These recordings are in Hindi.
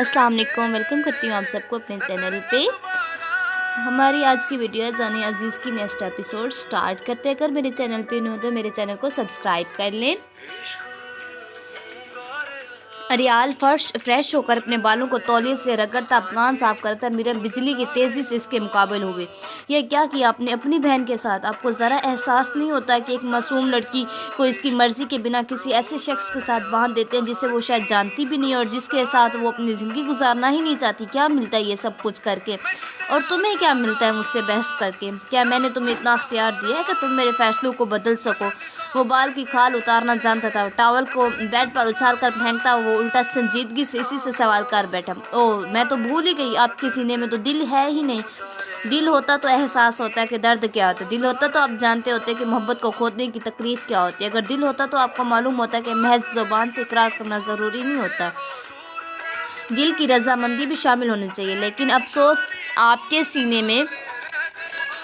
अस्सलाम वालेकुम, वेलकम करती हूँ आप सबको अपने चैनल पे। हमारी आज की वीडियो है जाने अजीज़ की नेक्स्ट एपिसोड स्टार्ट करते हैं। अगर मेरे चैनल पे न्यू हो तो मेरे चैनल को सब्सक्राइब कर लें। अरियाल फर्श फ्रेश होकर अपने बालों को तौलिए से रगड़ता कान साफ करता मीरम बिजली की तेज़ी से इसके मुकाबले हुए। यह क्या किया आपने अपनी बहन के साथ? आपको ज़रा एहसास नहीं होता कि एक मासूम लड़की को इसकी मर्ज़ी के बिना किसी ऐसे शख्स के साथ बांध देते हैं जिसे वो शायद जानती भी नहीं और जिसके साथ वो अपनी ज़िंदगी गुजारना ही नहीं चाहती। क्या मिलता है ये सब कुछ करके? और तुम्हें क्या मिलता है मुझसे बहस करके? क्या मैंने तुम्हें इतना अख्तियार दिया है कि तुम मेरे फैसलों को बदल सको? वो बाल की खाल उतारना जानता था। टॉवल को बेड पर उछाल कर फेंकता वो उल्टा संजीदगी से इसी से सवाल कर बैठा। ओह, मैं तो भूल ही गई, आपके सीने में तो दिल है ही नहीं। दिल होता तो एहसास होता है कि दर्द क्या होता है। दिल होता तो आप जानते होते कि मोहब्बत को खोदने की तकलीफ क्या होती है। अगर दिल होता तो आपको मालूम होता है कि महज ज़ुबान से इकरार करना ज़रूरी नहीं होता, दिल की रजामंदी भी शामिल होनी चाहिए। लेकिन अफसोस, आपके सीने में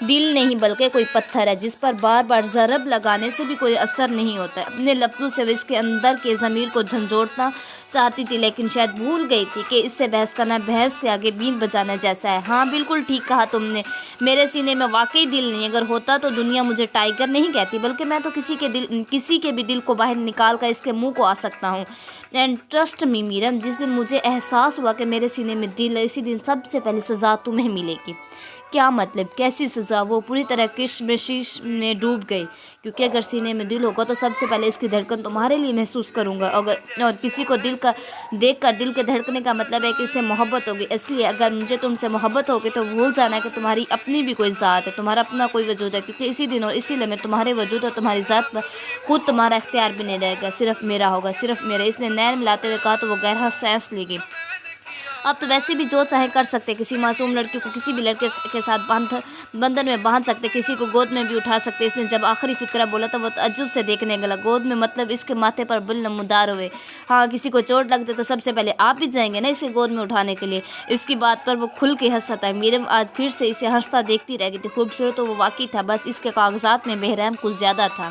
दिल नहीं बल्कि कोई पत्थर है जिस पर बार बार ज़रब लगाने से भी कोई असर नहीं होता है। अपने लफ्ज़ों से वो इसके अंदर के ज़मीर को झंझोड़ना चाहती थी, लेकिन शायद भूल गई थी कि इससे बहस करना भैंस के आगे बीन बजाना जैसा है। हाँ, बिल्कुल ठीक कहा तुमने, मेरे सीने में वाकई दिल नहीं। अगर होता तो दुनिया मुझे टाइगर नहीं कहती, बल्कि मैं तो किसी के भी दिल को बाहर निकाल कर इसके मुँह को आ सकता हूँ। एंड ट्रस्ट मी मीरम, जिस दिन मुझे एहसास हुआ कि मेरे सीने में दिल है, इसी दिन सबसे पहले सज़ा तुम्हें मिलेगी। क्या मतलब? कैसी सज़ा? वो पूरी तरह किशमशीश में डूब गई, क्योंकि अगर सीने में दिल होगा तो सबसे पहले इसकी धड़कन तुम्हारे लिए महसूस करूँगा। और किसी को दिल का देख कर दिल के धड़कने का मतलब है कि इससे मोहब्बत होगी। इसलिए अगर मुझे तुमसे मोहब्बत होगी तो भूल जाना कि तुम्हारी अपनी भी कोई ज़ात है, तुम्हारा अपना कोई वजूद है, क्योंकि इसी दिन और इसी लम्हे तुम्हारे वजूद और तुम्हारी ज़ात पर खुद तुम्हारा इख्तियार भी नहीं रहेगा, सिर्फ मेरा होगा, सिर्फ मेरा। इसने नैन मिलाते हुए कहा तो वो गहरा सांस ले गई। अब तो वैसे भी जो चाहे कर सकते, किसी मासूम लड़की को किसी भी लड़के के साथ बंधन में बांध सकते, किसी को गोद में भी उठा सकते। इसने जब आखिरी फिक्रा बोला तो वो तअज्जुब से देखने लगा। गोद में मतलब? इसके माथे पर बिल नमदार हुए। हाँ, किसी को चोट लगते तो सबसे पहले आप ही जाएंगे ना इसे गोद में उठाने के लिए। इसकी बात पर वो खुल के हंस था। मीरम आज फिर से इसे हंसता देखती रह गई थी। खूबसूरत तो वो वाकई था, बस इसके कागजात में बेरहम कुछ ज़्यादा था।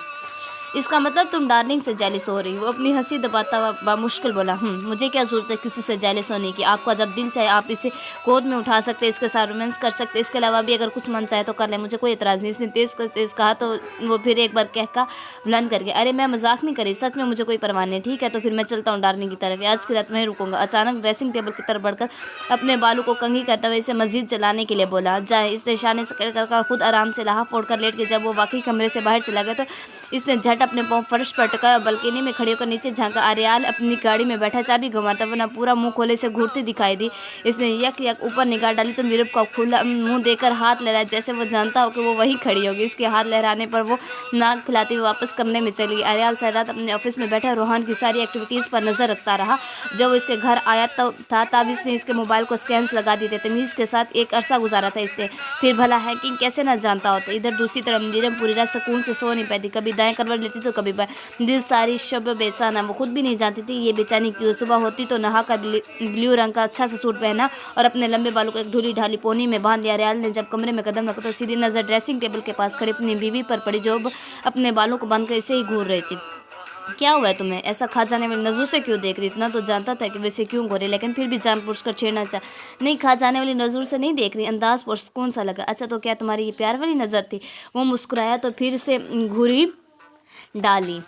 इसका मतलब तुम डार्लिंग से जेलिस हो रही हो? अपनी हंसी दबाता हुआ बामुश्किल बोला। मुझे क्या ज़रूरत है किसी से जेलिस होने की? आपका जब दिल चाहे आप इसे गोद में उठा सकते, इसके साथ रोमांस कर सकते, इसके अलावा भी अगर कुछ मन चाहे तो कर ले, मुझे कोई एतराज़ नहीं। इसने तेज़ कहा तो वो फिर एक बार कहका बुलंद करके, अरे मैं मजाक नहीं करी, सच में मुझे कोई परवाह नहीं। ठीक है तो फिर मैं चलता हूँ डार्लिंग की तरफ, आज की रात मैं रुकूंगा। अचानक ड्रेसिंग टेबल की तरफ बढ़कर अपने बालों को कंघी करते हुए इसे मस्जिद चलाने के लिए बोला। जाए, इसने इशारे से कर खुद आराम से लाहा फोड़ कर लेट के जब वो वाकई कमरे से बाहर चला गया तो इसने झट अपने पाँव फर्श पर टिकाया, बल्कनी में खड़े होकर नीचे झांका। आर्याल अपनी गाड़ी में बैठा चाबी घुमाता वरना पूरा मुंह खोले से घूरती दिखाई दी। इसने यक यक ऊपर निगाह डाली तो मीरब का खुला मुंह देकर हाथ लहराया, जैसे वो जानता हो कि वो वही खड़ी होगी। इसके हाथ लहराने पर वो नाक फैलाती हुई वापस कमरे में चली गई। आर्याल सारी रात अपने ऑफिस में बैठा रोहान की सारी एक्टिविटीज़ पर नज़र रखता रहा। जब वो इसके घर आया तब इसने इसके मोबाइल को स्कैन्स लगा दिए थे। तमीज़ के साथ एक अरसा गुजारा था इसने, फिर भला हैकिंग कैसे ना जानता होता। इधर दूसरी तरफ मीरम पूरी रात सुकून से सो नहीं पाती, कभी दाएं करवट लेती तो कभी दिल सारी शब बेचैना। वो खुद भी नहीं जानती थी ये बेचैनी क्यों। सुबह होती तो नहा कर ब्लू रंग का अच्छा सा सूट पहना और अपने लंबे बालों को एक ढूली ढाली पोनी में बांध लिया। रियाल ने जब कमरे में कदम रखा तो सीधी नज़र ड्रेसिंग टेबल के पास खड़ी अपनी बीवी पर पड़ी, जो अपने बालों को बांध कर इसे ही घूर रही थी। क्या हुआ है तुम्हें? ऐसा खा जाने वाली नज़रों से क्यों देख रही? इतना तो जानता था कि वैसे क्यों घोरे, लेकिन फिर भी जान पूछ कर छेड़ना चाह। नहीं, खा जाने वाली नज़र से नहीं देख रही, अंदाज पर कौन सा लगा। अच्छा तो क्या तुम्हारी ये प्यार वाली नज़र थी? वो मुस्कुराया तो फिर से घूरी डाली।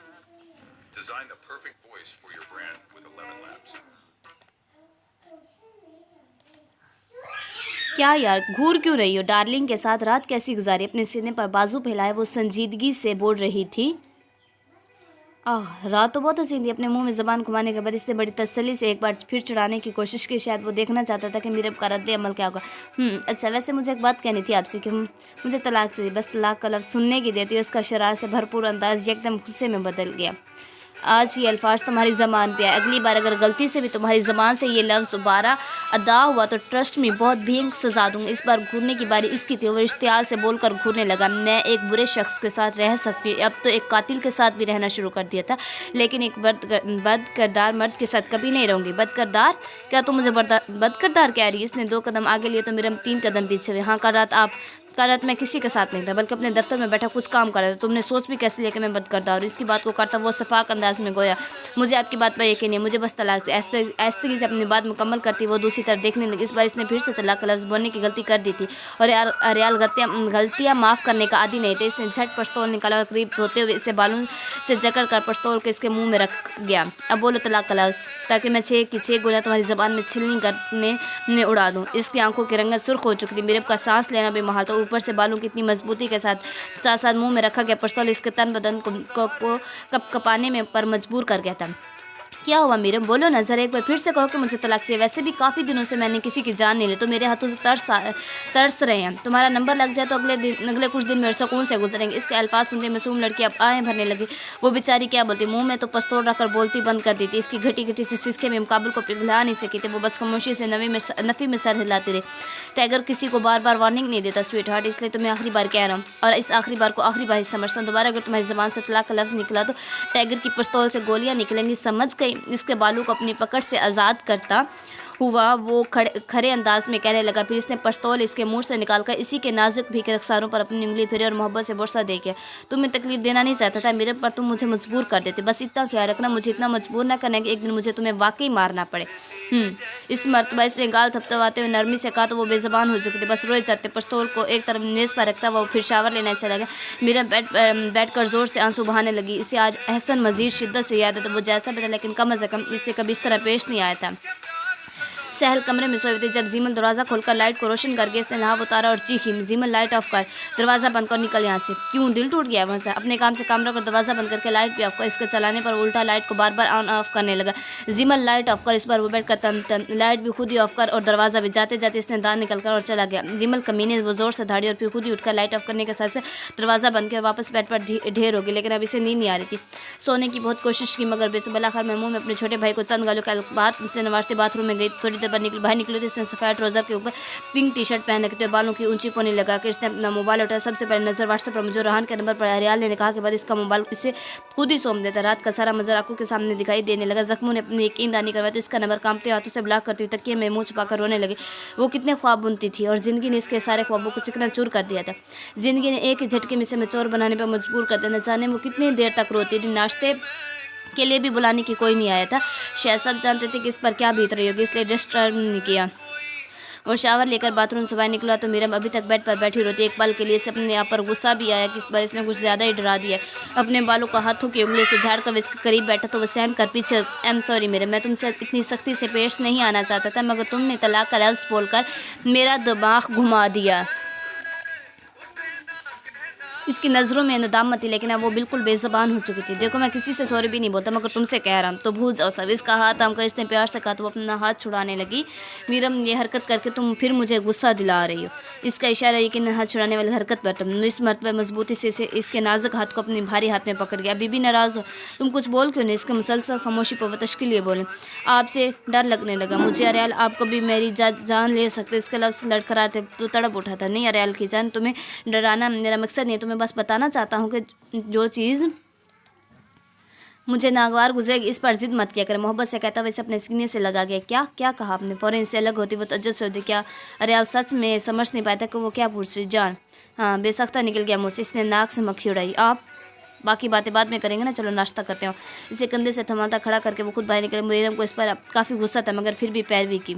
क्या यार, घूर क्यों रही हो? डार्लिंग के साथ रात कैसी गुजारी? अपने सीने पर बाजू फैलाए वो संजीदगी से बोल रही थी। रात तो बहुत हसीन थी। अपने मुंह में ज़बान घुमाने के बाद इसने बड़ी तसल्ली से एक बार फिर चढ़ाने की कोशिश की। शायद वो देखना चाहता था कि मीरब का रद्द अमल क्या होगा। अच्छा, वैसे मुझे एक बात कहनी थी आपसे कि मुझे तलाक चाहिए। बस तलाक का लफ्ज़ सुनने की देर थी उसका शरारत से भरपूर अंदाज एकदम गुस्से में बदल गया। आज ये अल्फाज तुम्हारी ज़बान पे है, अगली बार अगर गलती से भी तुम्हारी ज़बान से ये लफ्ज़ दोबारा अदा हुआ तो ट्रस्ट में बहुत भयंकर सजा दूँगी। इस बार घूरने की बारी इसकी थी। वो इश्तियाल से बोलकर घूरने लगा। मैं एक बुरे शख्स के साथ रह सकती, अब तो एक कातिल के साथ भी रहना शुरू कर दिया था, लेकिन एक बदकिरदार मर्द के साथ कभी नहीं रहूँगी। बदकिरदार? क्या तुम मुझे बदकिरदार कह रही है? इसने 2 कदम आगे लिए तो मेरे 3 कदम पीछे हुए। हाँ, कल रात मैं किसी के साथ नहीं था, बल्कि अपने दफ्तर में बैठा कुछ काम कर रहा था। तुमने सोच भी कैसे लिया कि मैं बदकिरदार हूँ? इसकी बात को करता वो शफाक अंदाज में गोया, मुझे आपकी बात पर यकीन नहीं, मुझे बस तलाक से। ऐसे से अपनी बात मुकम्मल करती वो दूसरी तरफ देखने लगी। इस बार इसने फिर से तलाक का लफ्ज़ बोलने की गलती कर दी थी, और अरियाल गलतियाँ माफ़ करने का आदी नहीं थे। इसने झट पिस्तौल निकाला और करीब होते हुए इसे बालों से जकड़ कर पिस्तौल के इसके मुंह में रख गया। अब बोलो तलाक का लफ्ज़, ताकि मैं 6 की 6 गोलियां तुम्हारी ज़बान में छिलनी करने में उड़ा दूँ। इसकी आंखों की रंगत सुर्ख हो चुकी थी, मेरे का सांस लेना भी महाल था। ऊपर से बालों की इतनी मजबूती के साथ साथ साथ मुंह में रखा गया पिस्तौल इसके तन बदन को कपाने में पर मजबूर कर गया था। क्या हुआ मीरम, बोलो ना ज़रा, एक बार फिर से कहो कि मुझे तलाक चाहिए। वैसे भी काफ़ी दिनों से मैंने किसी की जान नहीं ली, तो मेरे हाथों से तरस रहे हैं। तुम्हारा नंबर लग जाए तो अगले कुछ दिन मेरे सुकून से गुजरेंगे। इसके अल्फाज सुनते मासूम लड़की अब आएँ भरने लगी। वो बेचारी क्या बोलती, मुंह में तो पिस्तौल रखकर बोलती बंद कर दी थी। इसकी घटी घटी से सिसके में मुकाबल को पिघला नहीं सकी थे। वो बस खामोशी से नफ़ी में सर हिलाती रही। टाइगर किसी को बार बार वार्निंग नहीं देता स्वीट हार्ट, इसलिए तो मैं आखिरी बार कह रहा हूँ, और इस आखिरी बार को आखिरी बार ही समझता हूँ। दोबारा अगर तुम्हारी ज़बान से तलाक का लफ्ज़ निकला तो टाइगर की पिस्तौल से गोलियाँ निकलेंगी, समझ गई? इसके बालों को अपनी पकड़ से आज़ाद करता हुआ वो खरे अंदाज में कहने लगा। फिर इसने पिस्तौल इसके मुंह से निकालकर इसी के नाजुक भीखे रखसारों पर अपनी उंगली फेरी और मोहब्बत से बोसा दे के, तुम्हें तकलीफ देना नहीं चाहता था मेरे पर, तुम मुझे मजबूर कर देते। बस इतना ख्याल रखना, मुझे इतना मजबूर ना करना कि एक दिन मुझे तुम्हें वाकई मारना पड़े। इस मरतबा इसने गाल थपथपाते हुए नरमी से कहा तो वो बेज़बान हो चुके थे। बस रोए जाते। पिस्तौल को एक तरफ मेज़ पर रखता वो फिर शावर लेने चला गया। मेरा बैठ कर ज़ोर से आंसू बहाने लगी। इसे आज एहसन मज़ीद शिद्दत से याद है, तो वो जैसा बेटा, लेकिन कम अज़ कम इससे कभी इस तरह पेश नहीं आया था। सहल कमरे में सोए थे जब जीमल दरवाज़ा खोलकर लाइट को रोशन करके इसने लाभ उतारा और चीखी, जीमल लाइट ऑफ कर, दरवाज़ा बंद कर, निकल यहाँ से। क्यों, दिल टूट गया वहाँ से? अपने काम से काम रखकर दरवाज़ा बंद करके लाइट भी ऑफ कर। इसके चलाने पर उल्टा लाइट को बार बार ऑन ऑफ करने लगा। जीमल लाइट ऑफ कर, इस बार वो बैठ कर लाइट भी खुद ही ऑफ कर और दरवाज़ा भी। जाते जाते इसने दांत निकल कर और चला गया। जीमल कमीने वो जोर से धाड़ी और फिर खुद ही उठकर लाइट ऑफ करने के साथ से दरवाज़ा बंद कर वापस बेड पर ढेर हो गई। लेकिन अब इसे नींद नहीं आ रही थी। सोने की बहुत कोशिश की, मगर बेसबल आखिर में मुँह में अपने छोटे भाई को चंद गालों के बात से नवाजते बाथरूम में गई। थोड़ी देर बाहर निकली तो इसने सफ़ेद ट्राउज़र के ऊपर पिंक टी शर्ट पहन रखी थी, बालों की ऊंची कोनी लगा कर इसने अपना मोबाइल उठाया। सबसे पहले नज़र व्हाट्सएप पर मुझे रहान के नंबर पर अरियाल ने कहा कि बाद इसका मोबाइल इसे खुद ही सौंप देता। रात का सारा मंजर आंखों के सामने दिखाई देने लगा। जख्मों ने अपनी यकीनदानी करवाई तो इसका नंबर कांपते हाथों से ब्लॉक करती हुई तकिए में मुँह छुपाकर रोने लगी। वो कितने ख्वाब बुनती थी और ज़िंदगी ने इसके सारे ख्वाबों को चिकना चूर कर दिया था। ज़िंदगी ने एक ही झटके में से चोर बनाने पर मजबूर कर देना। जाने वो कितनी देर तक रोती थी। नाश्ते के लिए भी बुलाने की कोई नहीं आया था। शायद सब जानते थे कि इस पर क्या बीत रही होगी, इसलिए डिस्टर्ब नहीं किया। और शावर लेकर बाथरूम से बाहर निकला तो मीरम अभी तक बेड पर बैठी रोती। एक पल के लिए से अपने आप पर गुस्सा भी आया कि इस बार इसने कुछ ज़्यादा ही डरा दिया। अपने बालों को हाथों की उंगली से झाड़ कर इसके करीब बैठा तो वह सहन कर पीछे, आई एम सॉरी मीरम, मैं तुमसे इतनी सख्ती से पेश नहीं आना चाहता था, मगर तुमने तलाक का लफ्ज़ बोलकर मेरा दिमाग घुमा दिया। इसकी नज़रों में नदामत थी, लेकिन अब वो बिल्कुल बेज़बान हो चुकी थी। देखो, मैं किसी से सॉरी भी नहीं बोलता, मगर तुमसे कह रहा हूँ तो भूल जाओ सब। इसका हाथ थाम कर इसने प्यार से कहा तो वो अपना हाथ छुड़ाने लगी। मीरम, ये हरकत करके तुम फिर मुझे गुस्सा दिला रही हो। इसका इशारा यकीन हाथ छुड़ाने वाली हरकत पर तुम इस मरतबा मजबूती से इसके नाजुक हाथ को अपनी भारी हाथ में पकड़ गया। बीबी नाराज़ हो, तुम कुछ बोल क्यों नहीं? इसके मुसलसल खामोशी पर वह तश्कील लिए बोले, आपसे डर लगने लगा मुझे अरियाल, आप कभी मेरी जान ले सकते। इसके लफ्ज़ लड़खड़ाते तो तड़प उठा था। नहीं अरियाल की जान, तुम्हें डराना मेरा मकसद नहीं है। तुम्हें बस बताना चाहता हूँ कि जो चीज़ मुझे नागवार गुजरेगी इस पर जिद मत किया कर। मोहब्बत से कहता वैसे अपने सीने से लगा गया। क्या कहा आपने? फ़ौरन इससे अलग होती वो तज्जुब होती। क्या अरियाल सच में समझ नहीं पाया था कि वो क्या पूछ रही? जान, हाँ, बेसख्ता निकल गया मुझसे। इसने नाक से मक्खी उड़ाई। आप बाकी बातें बाद में करेंगे ना, चलो नाश्ता करते हो। इसे कंधे से थमाता खड़ा करके वो खुद बाहर निकले। मीरम को इस पर काफ़ी गुस्सा था, मगर फिर भी पैरवी की।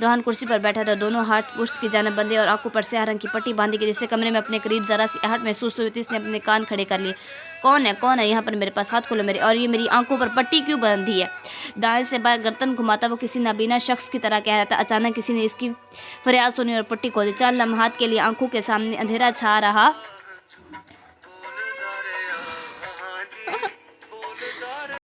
रोहन कुर्सी पर बैठा था, दोनों हाथ पुश्त की जानिब बंधे और आंखों पर स्याह रंग की पट्टी बांधी गई। जिससे कमरे में अपने करीब ज़रा सी आहट महसूस हुई थी। इसने अपने कान खड़े कर लिए। कौन है यहाँ पर मेरे पास? हाथ खोलो मेरे। और ये मेरी आंखों पर पट्टी क्यों बांधी है? दाएं से बाएं गर्दन घुमाता वो किसी नाबीना शख्स की तरह कह रहा था। अचानक किसी ने इसकी फरियाद सुनी और पट्टी खोली। 4 लम्हात के लिए आंखों के सामने अंधेरा छा रहा